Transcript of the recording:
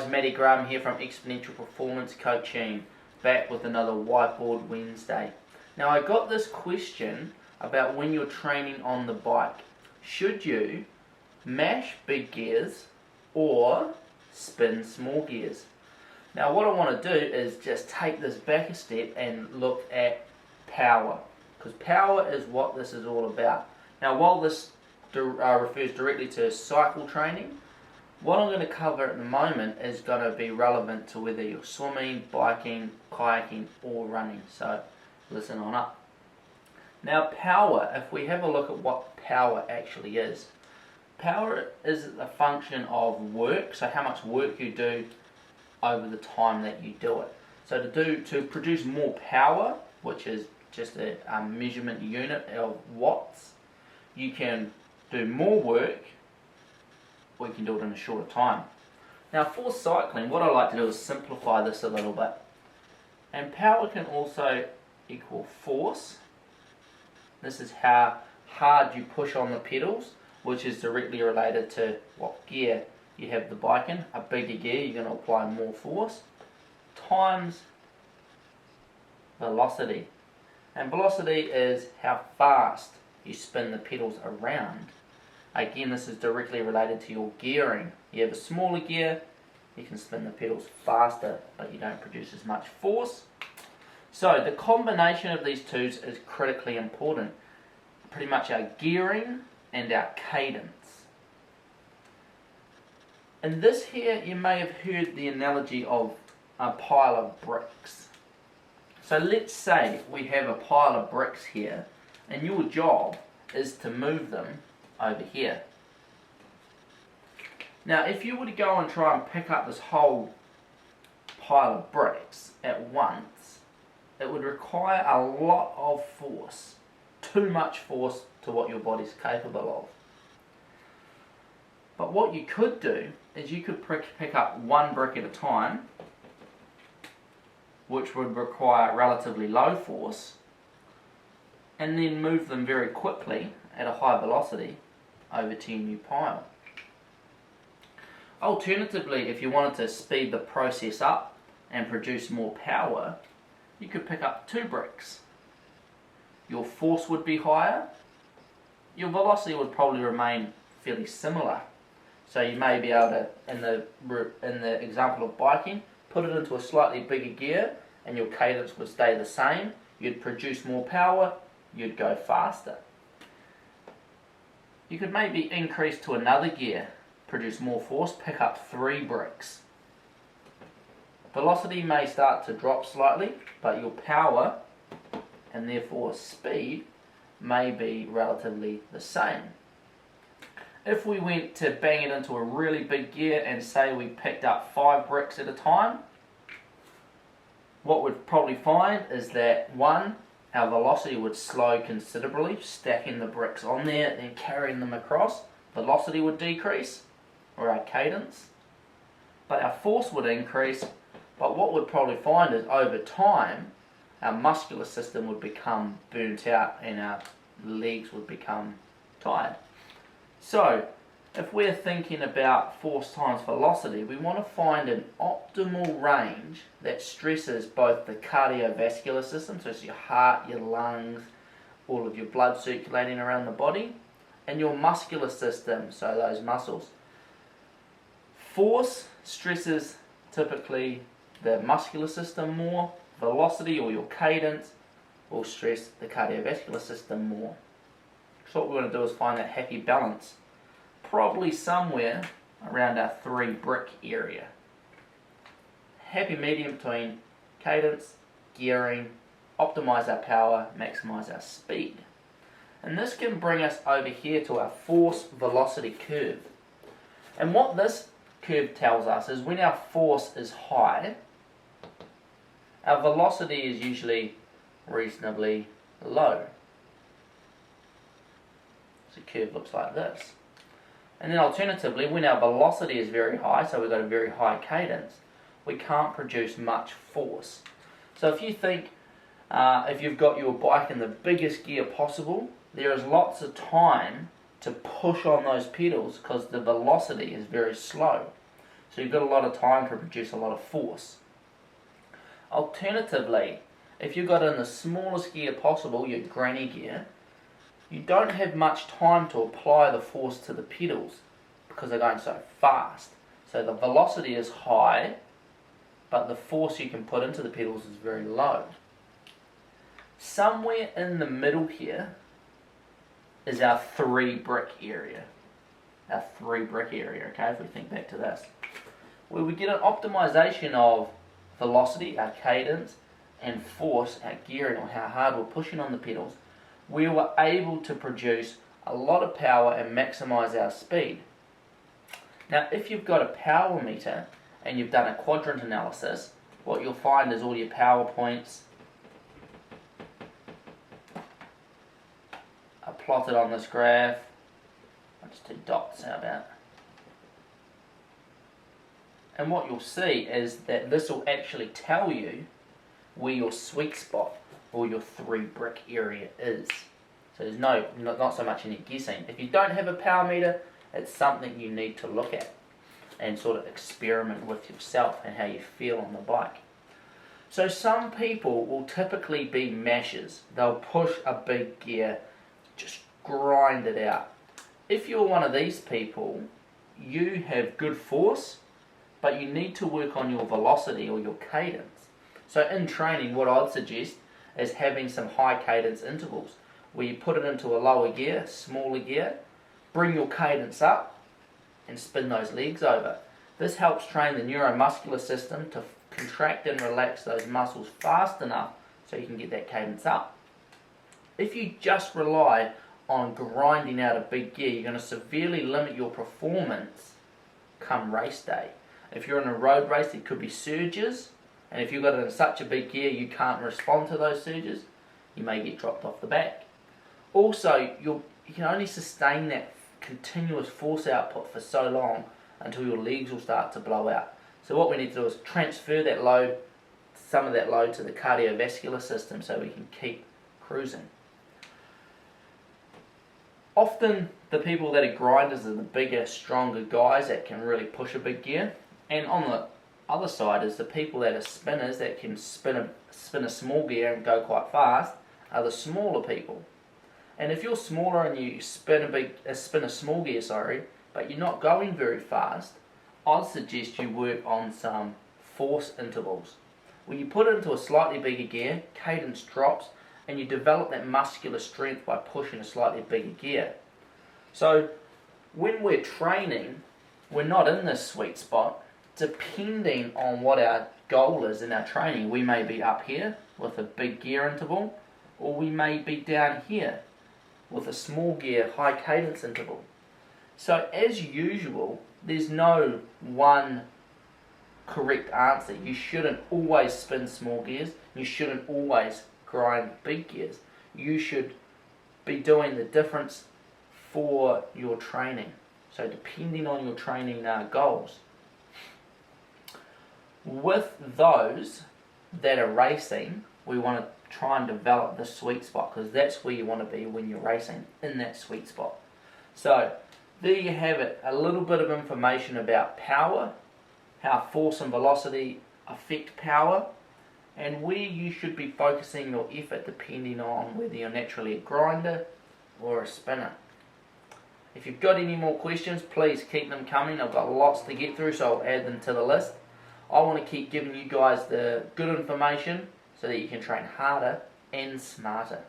guys, Matty Graham here from Exponential Performance Coaching, back with another Whiteboard Wednesday. Now I got this question about when you're training on the bike. Should you mash big gears or spin small gears? Now what I want to do is just take this back a step and look at power, because power is what this is all about. Now while this refers directly to cycle training, what I'm going to cover at the moment is going to be relevant to whether you're swimming, biking, kayaking or running, so listen on up. Now power, if we have a look at what power actually is, power is a function of work, so how much work you do over the time that you do it. So to produce more power, which is just a measurement unit of watts, you can do more work, or you can do it in a shorter time. Now for cycling, what I like to do is simplify this a little bit. And power can also equal force. This is how hard you push on the pedals, which is directly related to what gear you have the bike in. A bigger gear, you're going to apply more force, times velocity. And velocity is how fast you spin the pedals around. Again, this is directly related to your gearing. You have a smaller gear, you can spin the pedals faster, but you don't produce as much force. So the combination of these two is critically important. Pretty much our gearing and our cadence. In this here, you may have heard the analogy of a pile of bricks. So let's say we have a pile of bricks here, and your job is to move them over here. Now if you were to go and try and pick up this whole pile of bricks at once, it would require a lot of force, too much force to what your body's capable of. But what you could do is you could pick up one brick at a time, which would require relatively low force, and then move them very quickly at a high velocity over to your new pile. Alternatively, if you wanted to speed the process up and produce more power, you could pick up two bricks. Your force would be higher, your velocity would probably remain fairly similar. So you may be able to, in the example of biking, put it into a slightly bigger gear and your cadence would stay the same. You'd produce more power, you'd go faster. You could maybe increase to another gear, produce more force, pick up 3 bricks. Velocity may start to drop slightly, but your power and therefore speed may be relatively the same. If we went to bang it into a really big gear and say we picked up 5 bricks at a time, what we'd probably find is that 1, our velocity would slow considerably, stacking the bricks on there, then carrying them across. Velocity would decrease, or our cadence, but our force would increase. But what we'd probably find is over time, our muscular system would become burnt out and our legs would become tired. So, if we're thinking about force times velocity, we want to find an optimal range that stresses both the cardiovascular system, so it's your heart, your lungs, all of your blood circulating around the body, and your muscular system, so those muscles. Force stresses typically the muscular system more. Velocity or your cadence will stress the cardiovascular system more. So what we're going to do is find that happy balance, probably somewhere around our 3 brick area. Happy medium between cadence, gearing, optimize our power, maximize our speed. And this can bring us over here to our force velocity curve. And what this curve tells us is when our force is high, our velocity is usually reasonably low. So the curve looks like this. And then alternatively, when our velocity is very high, so we've got a very high cadence, we can't produce much force. So if you think, if you've got your bike in the biggest gear possible, there is lots of time to push on those pedals because the velocity is very slow. So you've got a lot of time to produce a lot of force. Alternatively, if you've got in the smallest gear possible, your granny gear, you don't have much time to apply the force to the pedals because they're going so fast. So the velocity is high, but the force you can put into the pedals is very low. Somewhere in the middle here is our 3 brick area. Our 3 brick area, okay, if we think back to this. Where we get an optimization of velocity, our cadence, and force, our gearing, or how hard we're pushing on the pedals, we were able to produce a lot of power and maximize our speed. Now, if you've got a power meter and you've done a quadrant analysis, what you'll find is all your power points are plotted on this graph. I'll just do dots, how about? And what you'll see is that this will actually tell you where your sweet spot or your 3 brick area is. So there's not so much any guessing. If you don't have a power meter, it's something you need to look at and sort of experiment with yourself and how you feel on the bike. So some people will typically be mashers. They'll push a big gear, just grind it out. If you're one of these people, you have good force, but you need to work on your velocity or your cadence. So in training, what I'd suggest is having some high cadence intervals where you put it into a lower gear, smaller gear, bring your cadence up and spin those legs over. This helps train the neuromuscular system to contract and relax those muscles fast enough so you can get that cadence up. If you just rely on grinding out a big gear, you're going to severely limit your performance come race day. If you're in a road race, it could be surges, and if you've got it in such a big gear you can't respond to those surges, you may get dropped off the back. Also, you can only sustain that continuous force output for so long until your legs will start to blow out. So what we need to do is transfer that load, some of that load, to the cardiovascular system so we can keep cruising. Often the people that are grinders are the bigger, stronger guys that can really push a big gear, and on the other side is the people that are spinners that can spin a small gear and go quite fast, are the smaller people. And if you're smaller and you spin a small gear, but you're not going very fast, I'd suggest you work on some force intervals. When you put it into a slightly bigger gear, cadence drops, and you develop that muscular strength by pushing a slightly bigger gear. So when we're training, we're not in this sweet spot. Depending on what our goal is in our training, we may be up here with a big gear interval, or we may be down here with a small gear high cadence interval. So as usual, there's no one correct answer. You shouldn't always spin small gears. You shouldn't always grind big gears. You should be doing the difference for your training. So depending on your training goals. With those that are racing, we want to try and develop the sweet spot, because that's where you want to be when you're racing, in that sweet spot. So there you have it, a little bit of information about power, how force and velocity affect power, and where you should be focusing your effort depending on whether you're naturally a grinder or a spinner. If you've got any more questions, please keep them coming. I've got lots to get through, so I'll add them to the list. I want to keep giving you guys the good information so that you can train harder and smarter.